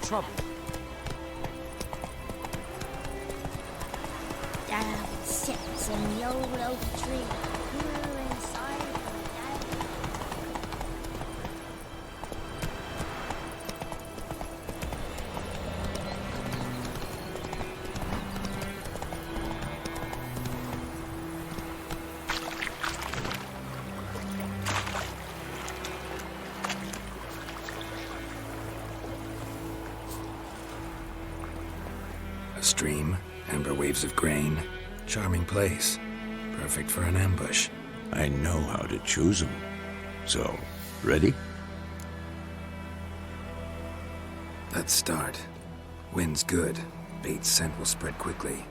trouble. Dad sits in the old oak tree. We're inside of Dad. A stream, amber waves of grain, charming place, perfect for an ambush. I know how to choose them. So, ready? Let's start. Wind's good. Bait's scent will spread quickly.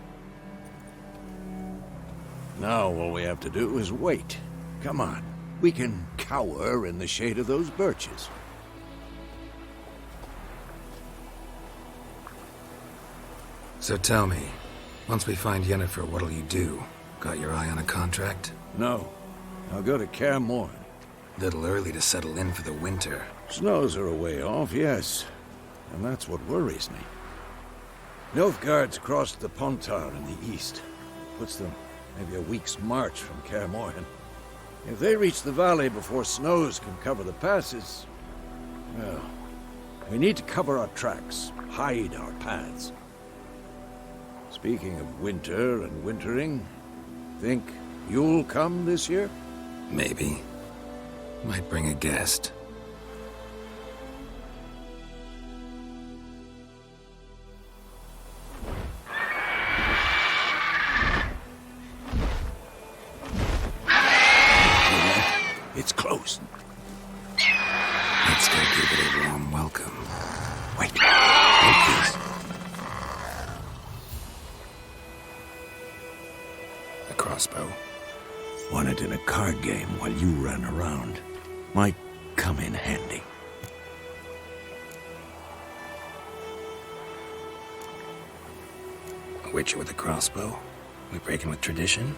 Now all we have to do is wait. Come on. We can cower in the shade of those birches. So tell me, once we find Yennefer, what'll you do? Got your eye on a contract? No. I'll go to Kaer Morhen. Little early to settle in for the winter. Snows are a way off, yes. And that's what worries me. Nilfgaard's crossed the Pontar in the east. Puts them maybe a week's march from Kaer Morhen. If they reach the valley before snows can cover the passes, well, we need to cover our tracks, hide our paths. Speaking of winter and wintering, think you'll come this year? Maybe. Might bring a guest. It's close. Let's go give it a warm welcome. Wait. Please. A crossbow. Won it in a card game while you ran around. Might come in handy. A witcher with a crossbow? We breaking with tradition?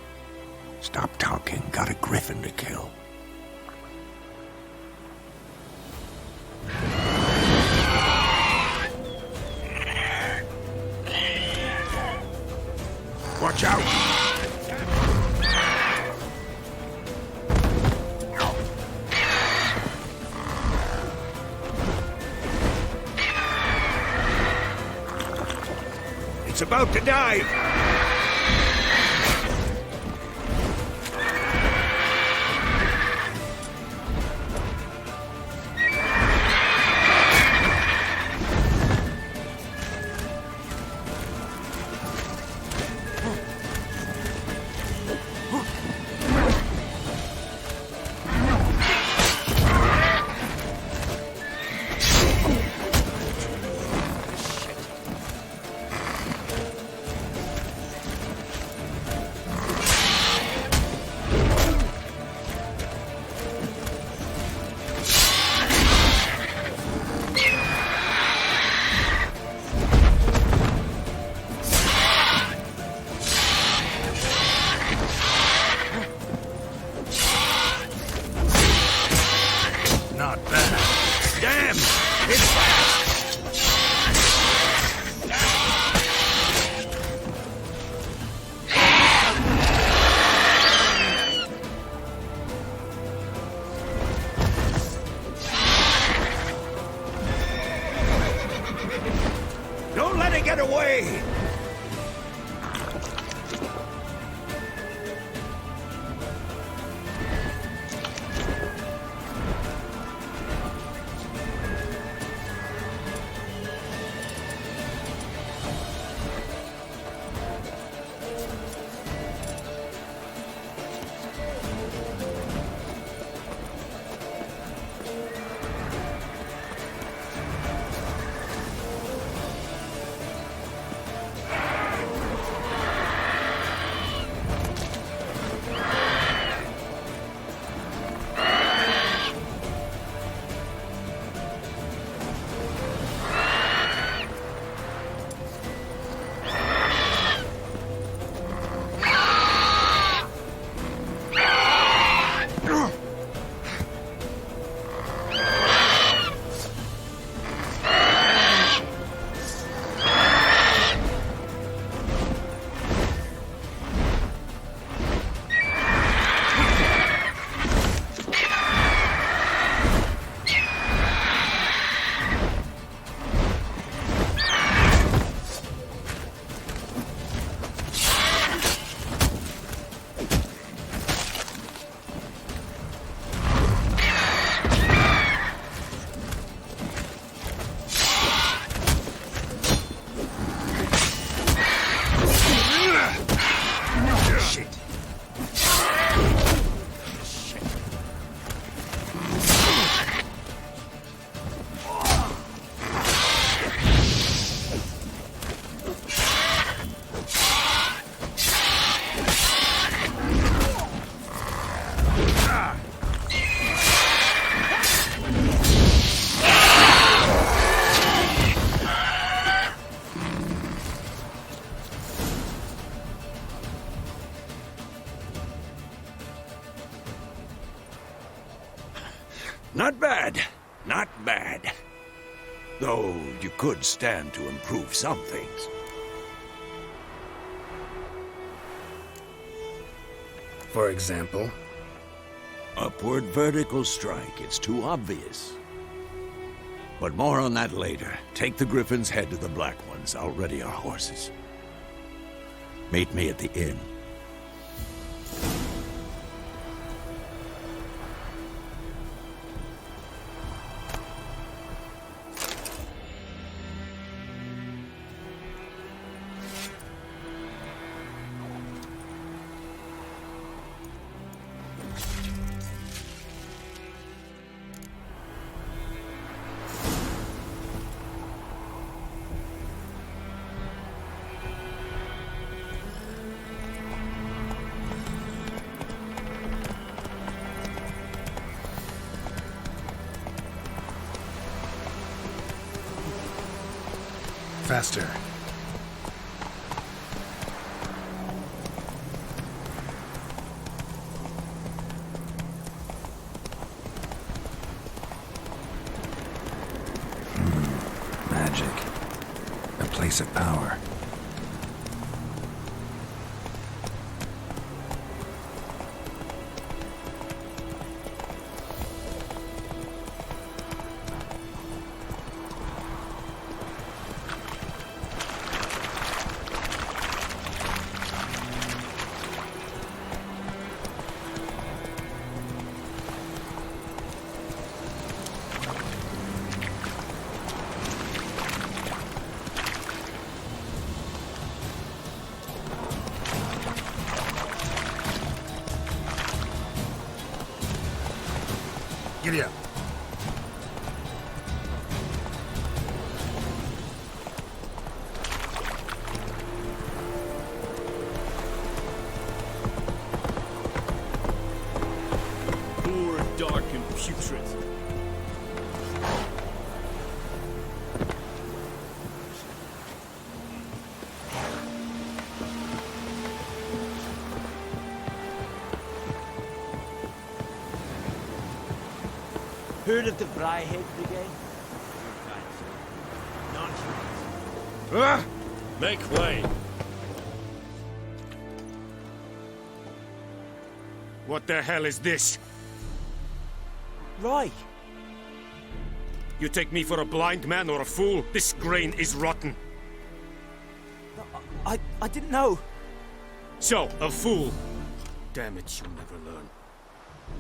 Stop talking. Got a griffin to kill. Watch out! It's about to dive! Not bad. Not bad. Though you could stand to improve some things. For example? Upward vertical strike. It's too obvious. But more on that later. Take the Griffin's head to the Black Ones. I'll ready our horses. Meet me at the inn. Faster. Magic. A place of power. Giddy up. Poor, dark, and putrid. Heard of the Bryhead Brigade? Ah! Make way. What the hell is this? Right. You take me for a blind man or a fool? This grain is rotten. I didn't know. So, a fool. Damn it, you'll never learn.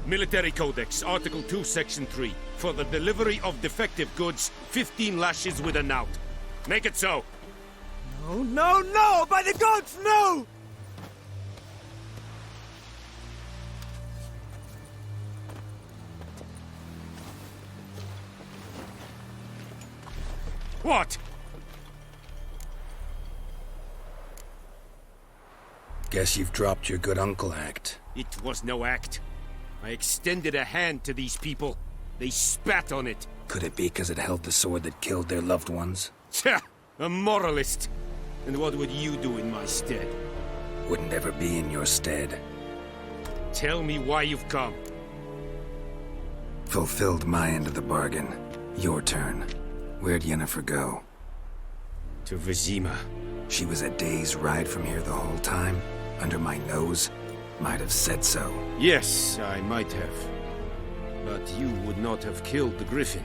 Military Codex, Article 2, Section 3. For the delivery of defective goods, 15 lashes with a knout. Make it so. No, no, no! By the gods, no! What? Guess you've dropped your good uncle act. It was no act. I extended a hand to these people. They spat on it. Could it be because it held the sword that killed their loved ones? Tja, a moralist. And what would you do in my stead? Wouldn't ever be in your stead. Tell me why you've come. Fulfilled my end of the bargain. Your turn. Where'd Yennefer go? To Vizima. She was a day's ride from here the whole time? Under my nose? Might have said so. Yes, I might have. But you would not have killed the griffin.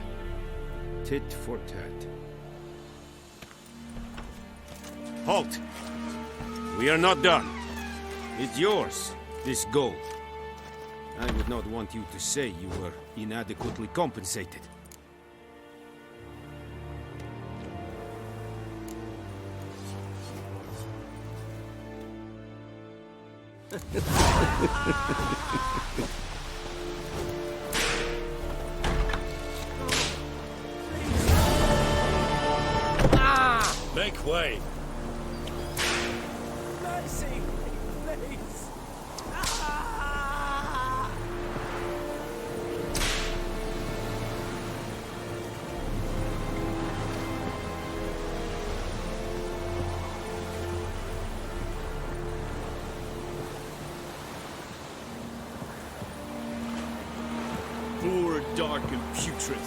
Tit for tat. Halt! We are not done. It's yours, this gold. I would not want you to say you were inadequately compensated. Make way. Mercy, please. Poor, dark, dark and putrid.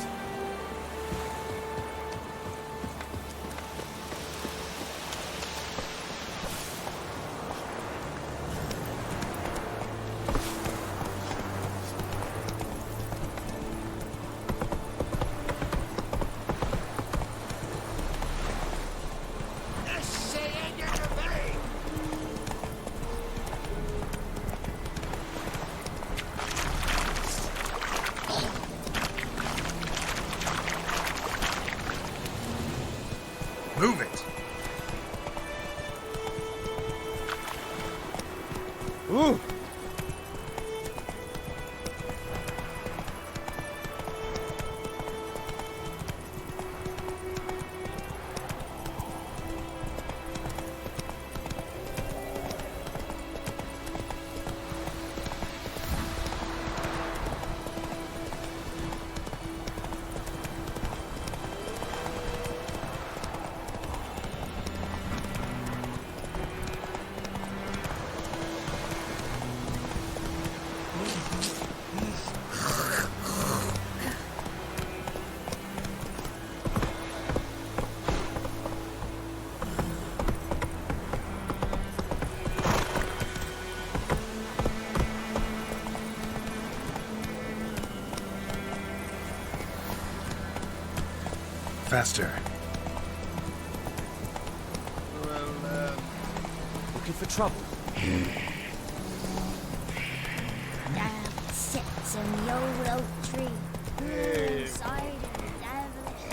Move it! Ooh! Faster. Well, looking for trouble? Down sits in the old oak tree. Inside of the devilish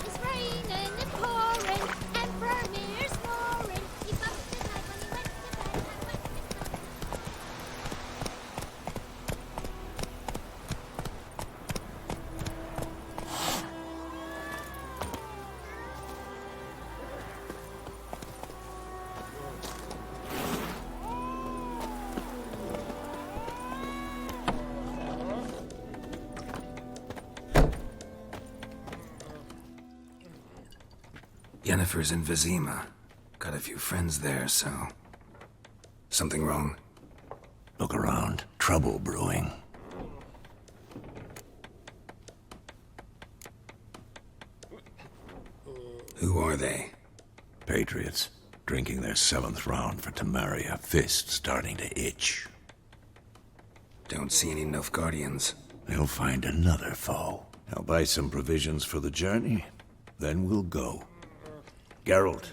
It's raining and pouring, and Vermeer's snoring. He bumped his head when he went to bed and went to Yennefer's in Vizima. Got a few friends there, so... Something wrong? Look around. Trouble brewing. Who are they? Patriots. Drinking their 7th round for Temeria. Fist starting to itch. Don't see any Nilfgaardians. They'll find another foe. I'll buy some provisions for the journey. Then we'll go. Geralt,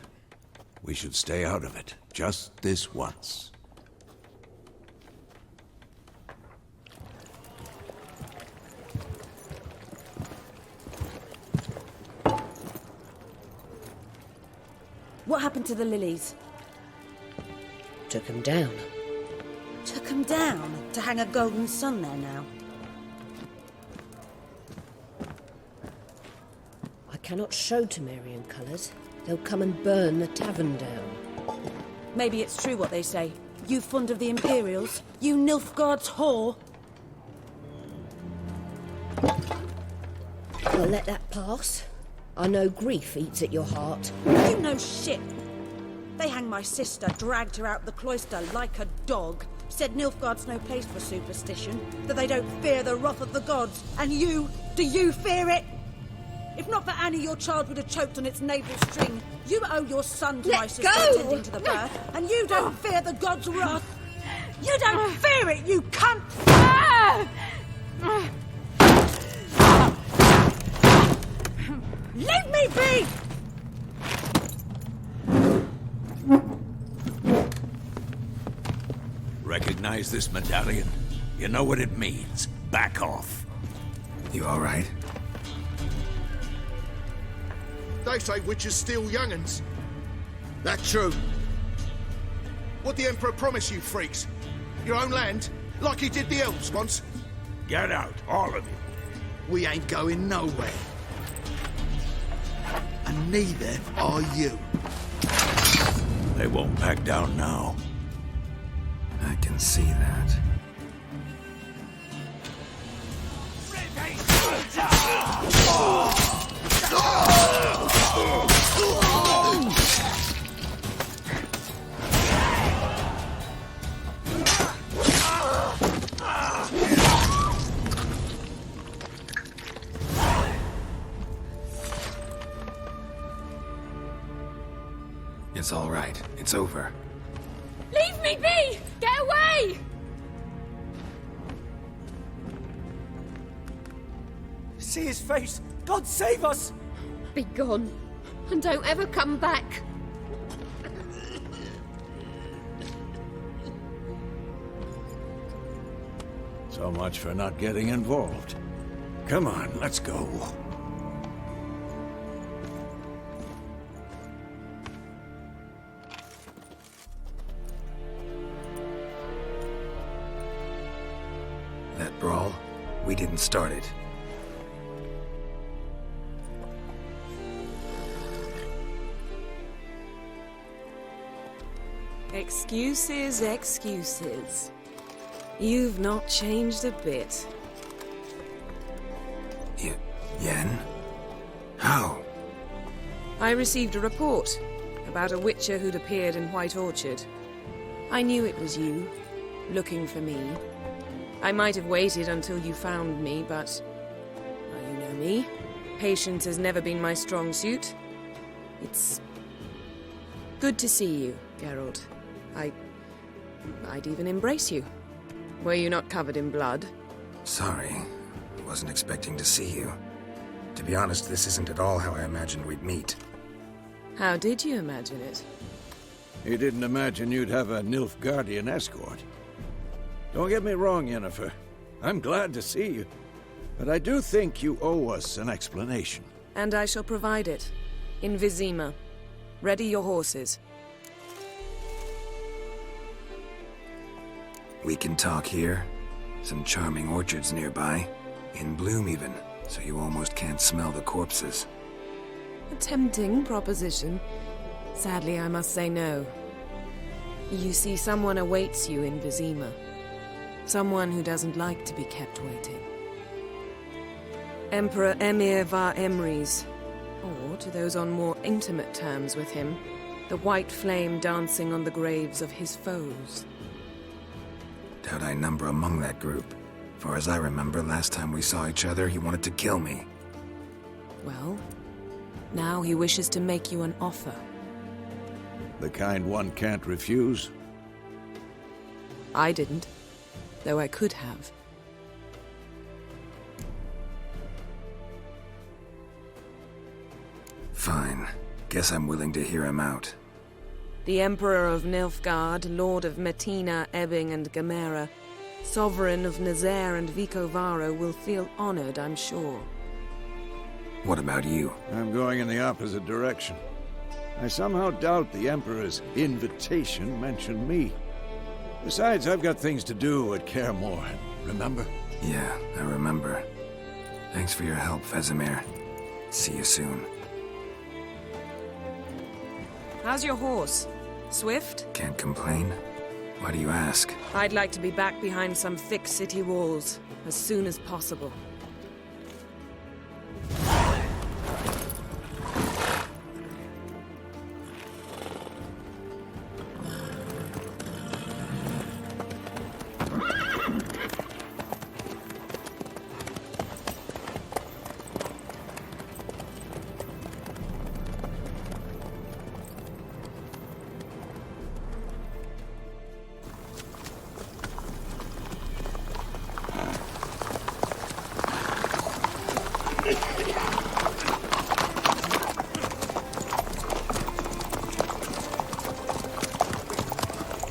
we should stay out of it. Just this once. What happened to the lilies? Took him down. Took them down to hang a golden sun there now. I cannot show Temerian colours. They'll come and burn the tavern down. Maybe it's true what they say. You fond of the Imperials? You Nilfgaard's whore? I'll let that pass. I know grief eats at your heart. You know shit. They hanged my sister, dragged her out the cloister like a dog. Said Nilfgaard's no place for superstition, that they don't fear the wrath of the gods. And you, do you fear it? If not for Annie, your child would have choked on its navel string. You owe your son to my sister attending to the birth, and you don't fear the gods' wrath. You don't fear it, you cunt! Leave me be! Recognize this medallion? You know what it means. Back off. You all right? They say witches steal young'uns. That true? What the Emperor promise you, freaks? Your own land? Like he did the elves once? Get out, all of you. We ain't going nowhere. And neither are you. They won't back down now. I can see that. It's all right. It's over. Leave me be! Get away! See his face! God save us! Be gone, and don't ever come back. So much for not getting involved. Come on, let's go. That brawl, we didn't start it. Excuses, excuses. You've not changed a bit. Yen? How? I received a report about a witcher who'd appeared in White Orchard. I knew it was you, looking for me. I might have waited until you found me, but... well, you know me. Patience has never been my strong suit. It's... good to see you, Geralt. I'd even embrace you. Were you not covered in blood? Sorry. Wasn't expecting to see you. To be honest, this isn't at all how I imagined we'd meet. How did you imagine it? You didn't imagine you'd have a Nilfgaardian escort. Don't get me wrong, Yennefer. I'm glad to see you. But I do think you owe us an explanation. And I shall provide it. In Vizima. Ready your horses. We can talk here. Some charming orchards nearby. In bloom even, so you almost can't smell the corpses. A tempting proposition. Sadly, I must say no. You see, someone awaits you in Vizima. Someone who doesn't like to be kept waiting. Emperor Emir var Emrys, or to those on more intimate terms with him, the white flame dancing on the graves of his foes. Doubt I number among that group. Far as I remember, last time we saw each other, he wanted to kill me. Well, now he wishes to make you an offer. The kind one can't refuse? I didn't, though I could have. Fine. Guess I'm willing to hear him out. The Emperor of Nilfgaard, Lord of Metina, Ebbing and Gamera, Sovereign of Nazaire and Vicovaro will feel honored, I'm sure. What about you? I'm going in the opposite direction. I somehow doubt the Emperor's invitation mentioned me. Besides, I've got things to do at Kaer Morhen, remember? Yeah, I remember. Thanks for your help, Vesemir. See you soon. How's your horse? Swift? Can't complain. Why do you ask? I'd like to be back behind some thick city walls as soon as possible.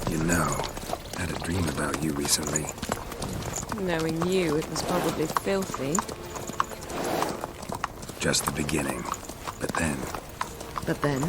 You know, I had a dream about you recently. Knowing you, it was probably filthy. Just the beginning. But then... But then...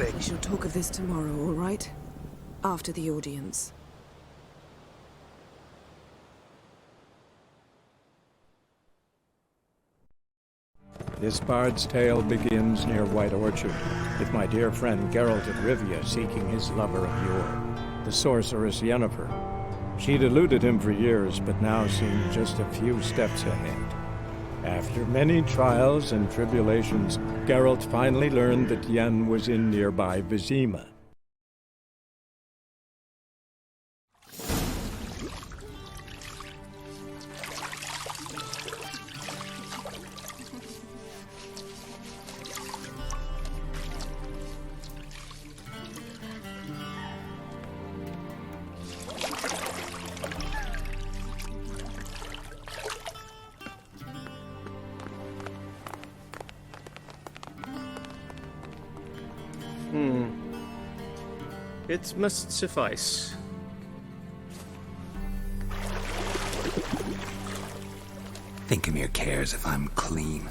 beg. We shall talk of this tomorrow, all right? After the audience. This bard's tale begins near White Orchard, with my dear friend Geralt of Rivia seeking his lover of yore, the sorceress Yennefer. She'd eluded him for years, but now seemed just a few steps ahead. After many trials and tribulations, Geralt finally learned that Yen was in nearby Vizima. It must suffice. Thinkamere cares if I'm clean.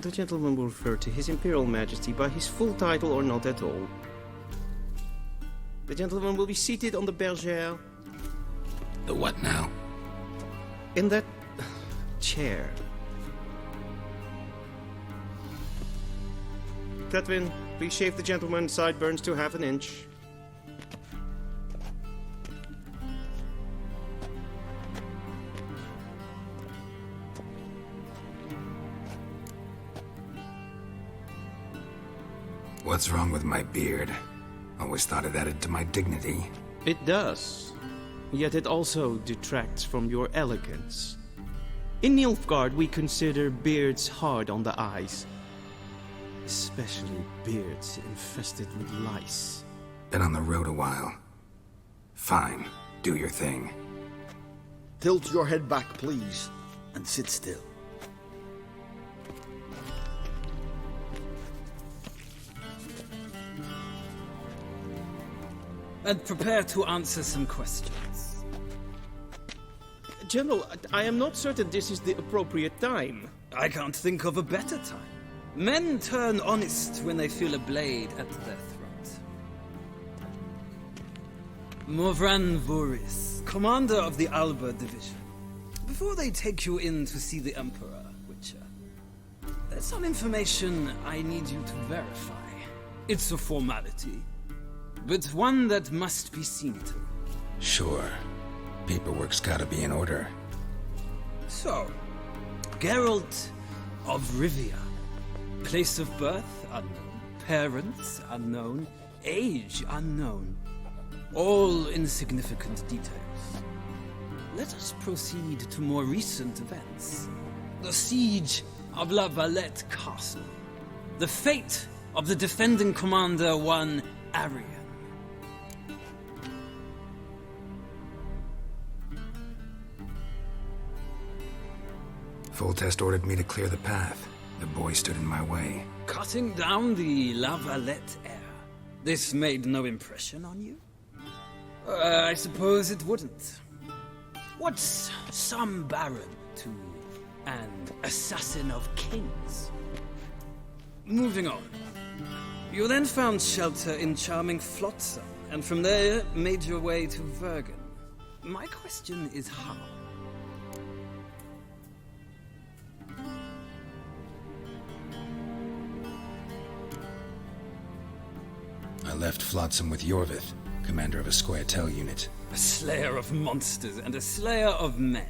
The gentleman will refer to His Imperial Majesty by his full title or not at all. The gentleman will be seated on the bergère. The what now? In that chair. Catwin, please shave the gentleman's sideburns to ½ inch. What's wrong with my beard? Always thought it added to my dignity. It does. Yet it also detracts from your elegance. In Nilfgaard, we consider beards hard on the eyes. Especially beards infested with lice. Been on the road a while. Fine, do your thing. Tilt your head back, please, and sit still. And prepare to answer some questions. General, I am not certain this is the appropriate time. I can't think of a better time. Men turn honest when they feel a blade at their throat. Morvran Voris, commander of the Alba division. Before they take you in to see the Emperor, Witcher, there's some information I need you to verify. It's a formality, but one that must be seen to. Sure. Paperwork's gotta be in order. So, Geralt of Rivia. Place of birth unknown, parents unknown, age unknown. All insignificant details. Let us proceed to more recent events. The siege of La Valette Castle. The fate of the defending commander, one Arian. Foltest ordered me to clear the path. The boy stood in my way. Cutting down the La Valette heir. This made no impression on you? I suppose it wouldn't. What's some baron to an assassin of kings? Moving on. You then found shelter in charming Flotsam, and from there made your way to Vergen. My question is how? I left Flotsam with Yorvith, commander of a Scoia'tael unit. A slayer of monsters and a slayer of men.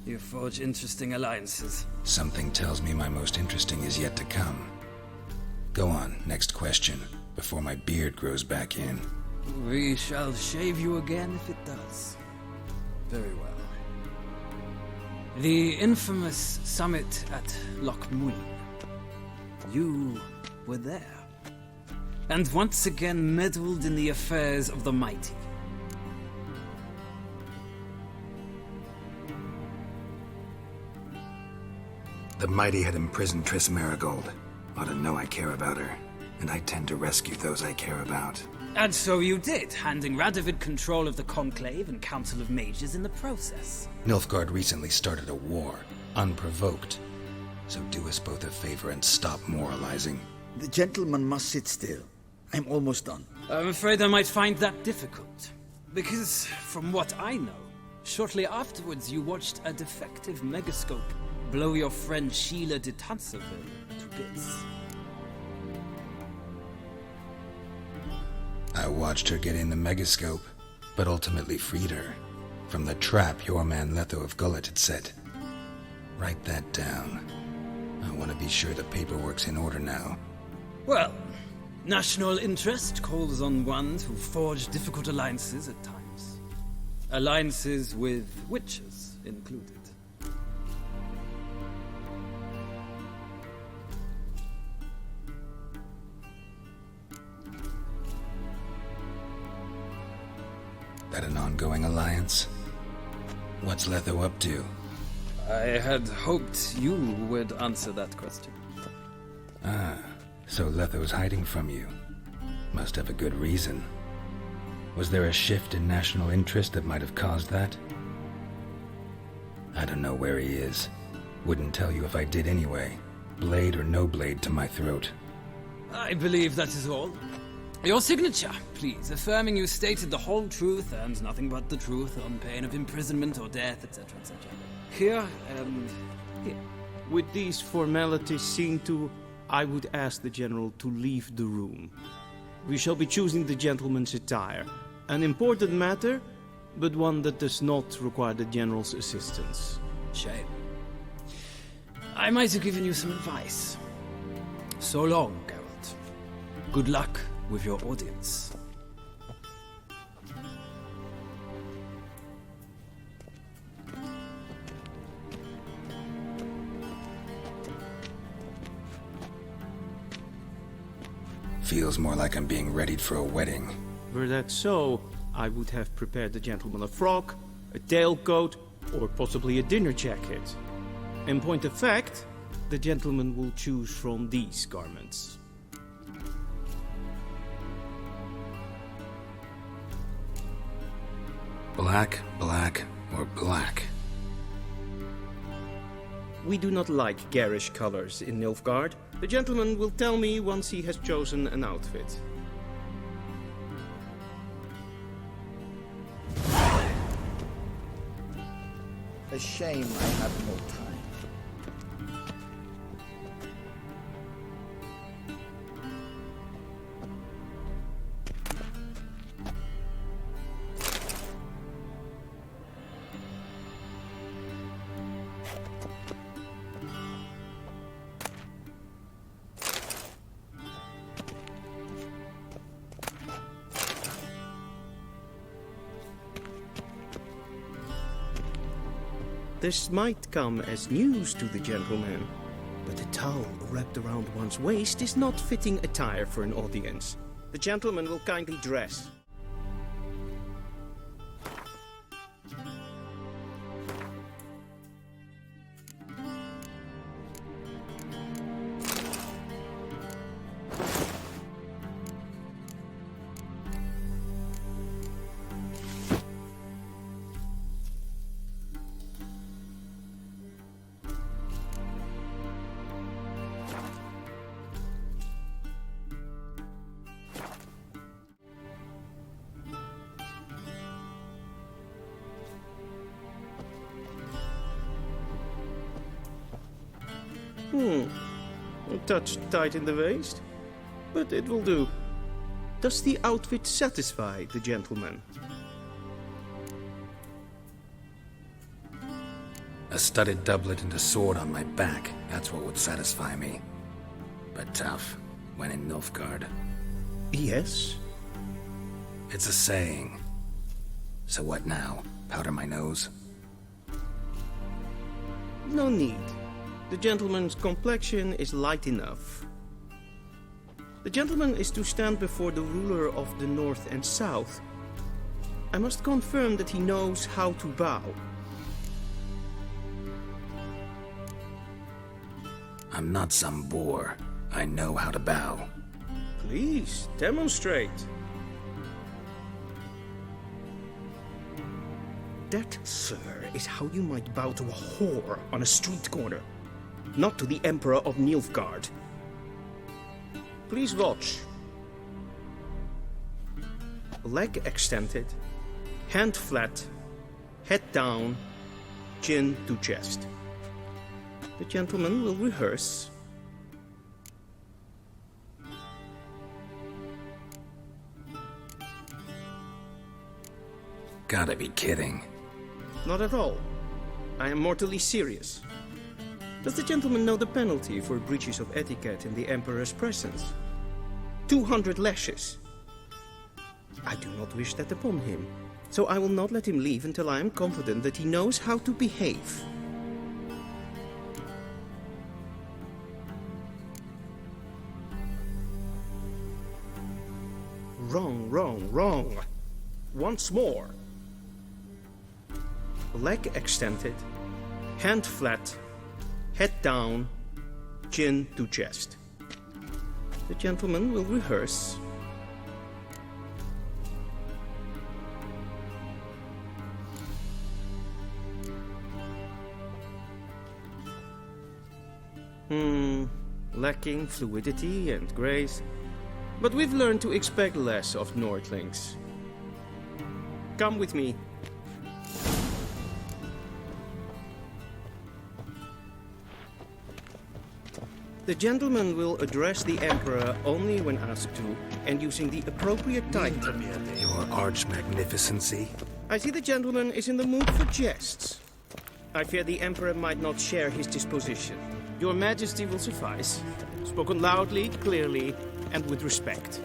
You forge interesting alliances. Something tells me my most interesting is yet to come. Go on, next question, before my beard grows back in. We shall shave you again if it does. Very well. The infamous summit at Loch Muin. You were there. And once again meddled in the affairs of the mighty. The mighty had imprisoned Triss Marigold. Ought to know I care about her, and I tend to rescue those I care about. And so you did, handing Radovid control of the Conclave and Council of Mages in the process. Nilfgaard recently started a war, unprovoked. So do us both a favor and stop moralizing. The gentleman must sit still. I'm almost done. I'm afraid I might find that difficult. Because, from what I know, shortly afterwards you watched a defective megascope blow your friend Sheila de Tanserville to bits. I watched her get in the megascope, but ultimately freed her from the trap your man Letho of Gullet had set. Write that down. I want to be sure the paperwork's in order now. Well, national interest calls on one to forge difficult alliances at times. Alliances with witches included. That an ongoing alliance? What's Letho up to? I had hoped you would answer that question. Ah, so Letho's hiding from you. Must have a good reason. Was there a shift in national interest that might have caused that? I don't know where he is. Wouldn't tell you if I did anyway. Blade or no blade to my throat. I believe that is all. Your signature, please, affirming you stated the whole truth and nothing but the truth on pain of imprisonment or death, etc., etc. Here and here. With these formalities seen to, I would ask the General to leave the room. We shall be choosing the gentleman's attire. An important matter, but one that does not require the General's assistance. Shame. I might have given you some advice. So long, Geralt. Good luck with your audience. Feels more like I'm being readied for a wedding. Were that so, I would have prepared the gentleman a frock, a tailcoat, or possibly a dinner jacket. In point of fact, the gentleman will choose from these garments. Black, black, or black? We do not like garish colors in Nilfgaard. The gentleman will tell me once he has chosen an outfit. A shame I have no time. This might come as news to the gentleman, but a towel wrapped around one's waist is not fitting attire for an audience. The gentleman will kindly dress. A touch tight in the waist, but it will do. Does the outfit satisfy the gentleman? A studded doublet and a sword on my back, that's what would satisfy me. But tough, when in Nilfgaard. Yes? It's a saying. So what now? Powder my nose? No need. The gentleman's complexion is light enough. The gentleman is to stand before the ruler of the North and South. I must confirm that he knows how to bow. I'm not some boor. I know how to bow. Please, demonstrate. That, sir, is how you might bow to a whore on a street corner. Not to the Emperor of Nilfgaard. Please watch. Leg extended, hand flat, head down, chin to chest. The gentleman will rehearse. Gotta be kidding. Not at all. I am mortally serious. Does the gentleman know the penalty for breaches of etiquette in the Emperor's presence? 200 lashes. I do not wish that upon him, so I will not let him leave until I am confident that he knows how to behave. Wrong, wrong, wrong. Once more. Leg extended, hand flat, head down, chin to chest. The gentleman will rehearse. Lacking fluidity and grace, but we've learned to expect less of Nordlings. Come with me. The gentleman will address the Emperor only when asked to, and using the appropriate title. Your Arch-Magnificency? I see the gentleman is in the mood for jests. I fear the Emperor might not share his disposition. Your Majesty will suffice. Spoken loudly, clearly, and with respect.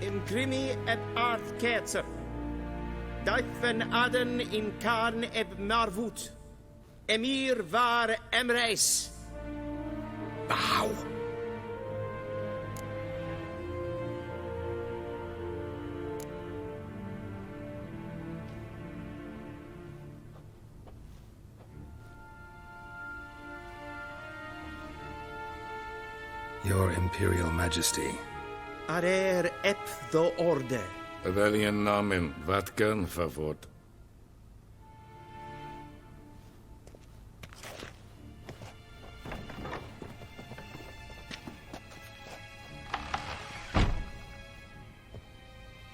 Imprimi et art ketzer. Duifen aden in karn eb marvut. Emir var emreis. Bow. Your Imperial Majesty. Arer ep the orde. Weljen namen, wat kan favort?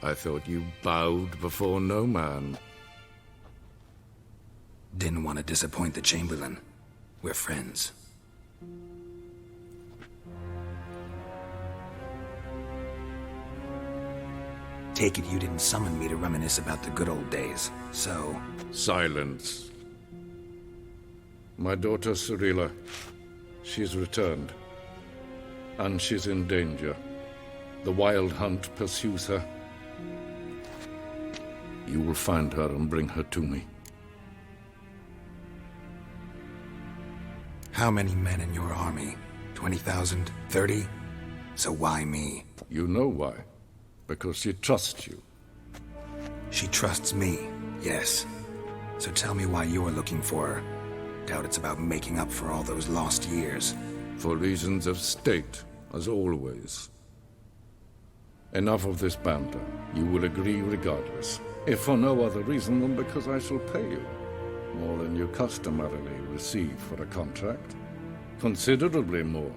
I thought you bowed before no man. Didn't want to disappoint the Chamberlain. We're friends. Take it you didn't summon me to reminisce about the good old days, so... Silence. My daughter Cyrilla, she's returned. And she's in danger. The Wild Hunt pursues her. You will find her and bring her to me. How many men in your army? 20,000? 30? So why me? You know why. Because she trusts you. She trusts me, yes. So tell me why you're looking for her. Doubt it's about making up for all those lost years. For reasons of state, as always. Enough of this banter. You will agree regardless. If for no other reason than because I shall pay you. More than you customarily receive for a contract. Considerably more.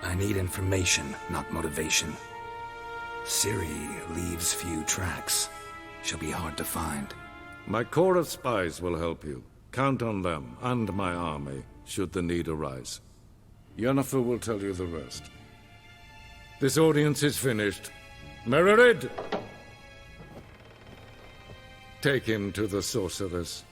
I need information, not motivation. Ciri leaves few tracks. She'll be hard to find. My corps of spies will help you. Count on them, and my army, should the need arise. Yennefer will tell you the rest. This audience is finished. Mererid! Take him to the sorceress.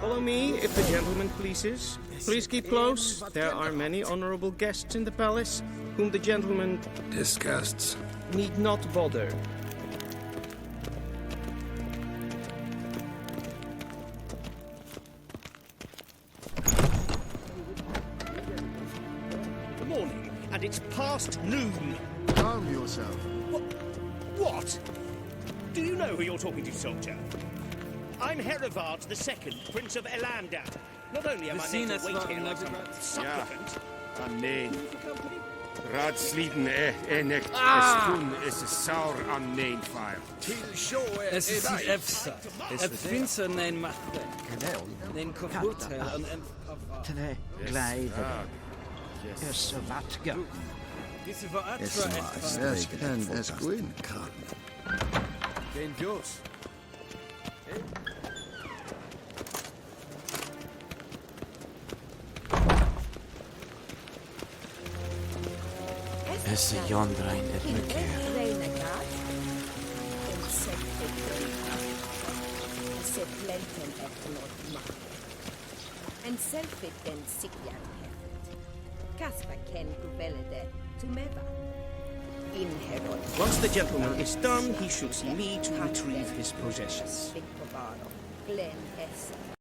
Follow me, if the gentleman pleases. Please keep close. There are many honorable guests in the palace, whom the gentleman... disgusts. ...need not bother. The morning, and it's past noon. Calm yourself. What? Do you know who you're talking to, soldier? I'm Herivard II, Prince of Elandat. Not only am I meant to wait here like some supplicant... Nee. Raadsleden nicht. Es ist sauer an nein fire. Es is die EFSA. Het vincer nein machte. Nein computer an Tre gleider. Es så vattga. Diese var Es kan es gwyn kran. Dangerous. Es är Jondrein ett mycket. En selfie den sikjan heftet. Kasper ken gubelede to meva. In herod. Once the gentleman is done, he shall see me to retrieve his possessions. Glen Essa.